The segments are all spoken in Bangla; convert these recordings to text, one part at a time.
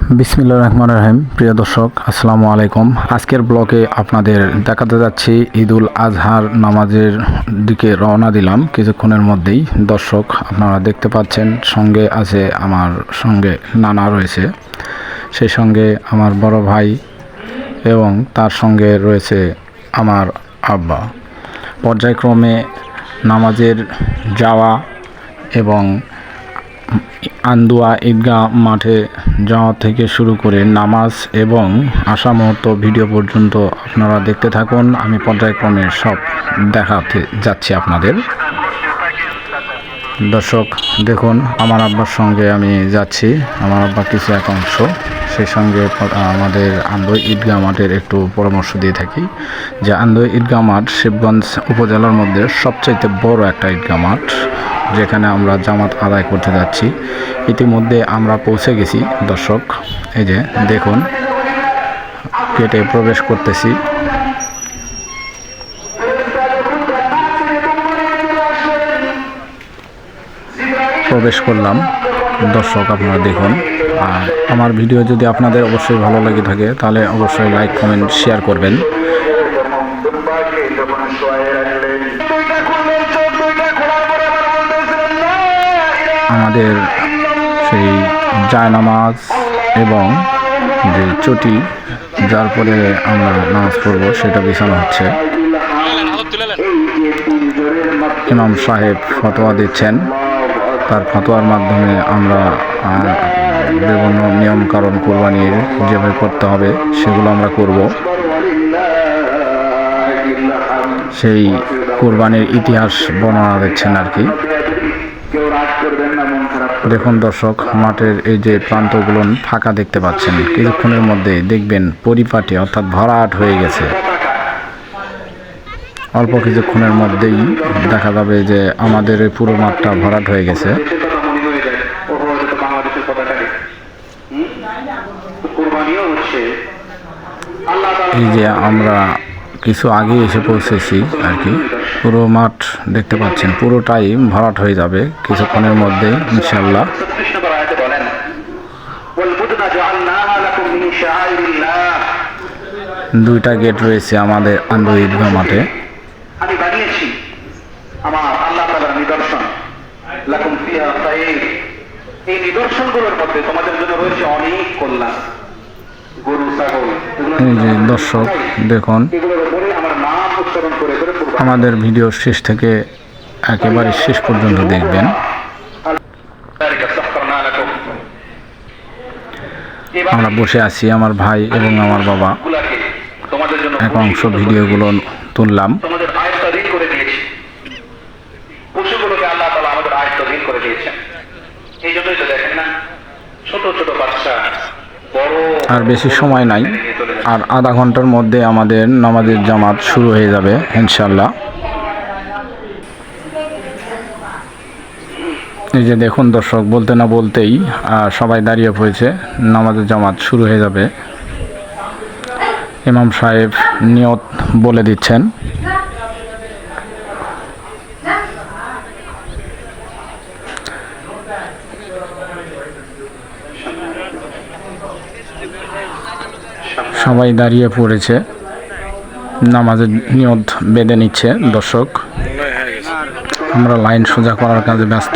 বিসমিল্লাহির রহমানির রহিম। প্রিয় দর্শক, আসসালামু আলাইকুম। আজকের ব্লগে আপনাদের দেখাতে যাচ্ছি ঈদুল আজহার নামাজের দিকে রওনা দিলাম কিছুক্ষণের মধ্যেই। দর্শক, আপনারা দেখতে পাচ্ছেন সঙ্গে আছে আমার সঙ্গে নানা রয়েছে, সেই সঙ্গে আমার বড় ভাই এবং তার সঙ্গে রয়েছে আমার আব্বা। পর্যায়ক্রমে নামাজের যাওয়া এবং আন্দোয়া ঈদগাহ মাঠে যাওয়া থেকে শুরু করে নামাজ এবং আসা মুহূর্ত ভিডিও পর্যন্ত আপনারা দেখতে থাকুন। আমি পর্যায়ক্রমে সব দেখাতে যাচ্ছি আপনাদের। দর্শক দেখুন, আমার আব্বার সঙ্গে আমি যাচ্ছি, আমার আব্বা কিছু এক অংশ, সেই সঙ্গে আমাদের আন্দোয়া ঈদগাহ মাঠের একটু পরামর্শ দিয়ে থাকি যে আন্দোয়া ঈদগাহ মাঠ শিবগঞ্জ উপজেলার মধ্যে সবচাইতে বড় একটা ঈদগাহ মাঠ, যেখানে আমরা জামাত আদায় করতে যাচ্ছি। ইতিমধ্যে আমরা পৌঁছে গেছি। দর্শক, এই যে দেখুন, গেটে প্রবেশ করতেছি। প্রবেশ করলাম। দর্শক, আপনারা দেখুন। আর আমার ভিডিও যদি আপনাদের অবশ্যই ভালো লেগে থাকে তাহলে অবশ্যই লাইক, কমেন্ট, শেয়ার করবেন। আমাদের সেই জায়নামাজ এবং যে চটি যার পরে আমরা নামাজ পড়ব সেটা বিছানো হচ্ছে। ইমাম সাহেব ফতোয়া দিচ্ছেন, তার ফতোয়ার মাধ্যমে আমরা বিভিন্ন নিয়মকানুন কোরবানির যেভাবে করতে হবে সেগুলো আমরা করব। সেই কোরবানির ইতিহাস বর্ণনা দিচ্ছেন আর কি। দেখুন দর্শক, মাঠের এই যে প্রান্তগুলো ফাঁকা দেখতে পাচ্ছেন, কিছুক্ষণের মধ্যে দেখবেন পরিপাটি অর্থাৎ ভরাট হয়ে গেছে। অল্প কিছুক্ষণের মধ্যেই দেখা যাবে যে আমাদের এই পুরো মাঠটা ভরাট হয়ে গেছে। এই যে আমরা কিছু আগে এসে পৌঁছেছি আর কি। পুরো মাঠ দেখতে পাচ্ছেন, পুরোটাই ভরাট হয়ে যাবে কিছুক্ষণের মধ্যেই ইনশাআল্লাহ। দুইটা গেট রয়েছে আমাদের আন্দোয়া ঈদগাহ মাঠে। আমি বানিয়েছি আমার আল্লাহ তাআলার নিদর্শন, লাকুম ফিহা খায়র। এই নিদর্শনগুলোর মধ্যে তোমাদের জন্য রয়েছে অনেক কল্যাণ। গরু, ছাগল, এই যে দর্শক দেখুন, এগুলোর উপরে আমার নাম উচ্চারণ করে করে আমাদের ভিডিও শেষ থেকে একেবারে শেষ পর্যন্ত দেখবেন। আমরা বসে আছি, আমার ভাই এবং আমার বাবা, এক অংশ ভিডিওগুলো তুললাম। তোমাদের আয়ত্তাধীন করে দিয়েছি, পশুগুলোকে আল্লাহ তাআলা আমাদের আয়ত্তাধীন করে দিয়েছেন। এই জন্যই তো দেখেন না, ছোট ছোট বাচ্চা বড়। আর বেশি সময় নাই, আর আধা ঘন্টার মধ্যে আমাদের নামাজের জামাত শুরু হয়ে যাবে ইনশাআল্লাহ। এই যে দেখুন দর্শক, বলতে না বলতেই সবাই দাঁড়িয়ে পড়েছে, নামাজের জামাত শুরু হয়ে যাবে। ইমাম সাহেব নিয়ত বলে দিচ্ছেন। সবাই দাঁড়িয়ে পড়েছে, নামাজের নিয়ত বেঁধে নিচ্ছে। দর্শক, আমরা লাইন সোজা করার কাজে ব্যস্ত।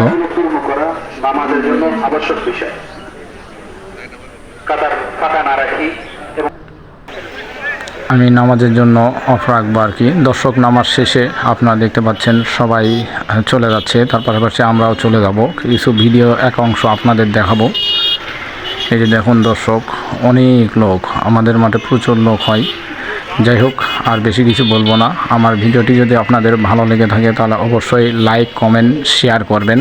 আমাদের জন্য আবশ্যক বিষয়, কাতার ফাঁকা না রাখি। আমি নামাজের জন্য অফ রাখবো আর কি। দর্শক, নামাজ শেষে আপনারা দেখতে পাচ্ছেন সবাই চলে যাচ্ছে, তার পাশাপাশি আমরাও চলে যাব। কিছু ভিডিও এক অংশ আপনাদের দেখাবো। এই যে দেখুন দর্শক, অনেক লোক, আমাদের মাঠে প্রচুর লোক হয়। যাই হোক, আর বেশি কিছু বলবো না। আমার ভিডিওটি যদি আপনাদের ভালো লেগে থাকে তাহলে অবশ্যই লাইক, কমেন্ট, শেয়ার করবেন।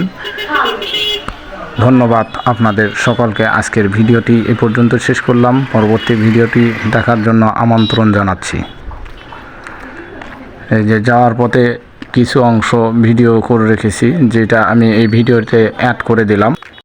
ধন্যবাদ আপনাদের সকলকে। আজকের ভিডিওটি এ পর্যন্ত শেষ করলাম। পরবর্তী ভিডিওটি দেখার জন্য আমন্ত্রণ জানাচ্ছি। এই যে যাওয়ার পথে কিছু অংশ ভিডিও করে রেখেছি, যেটা আমি এই ভিডিওতে অ্যাড করে দিলাম।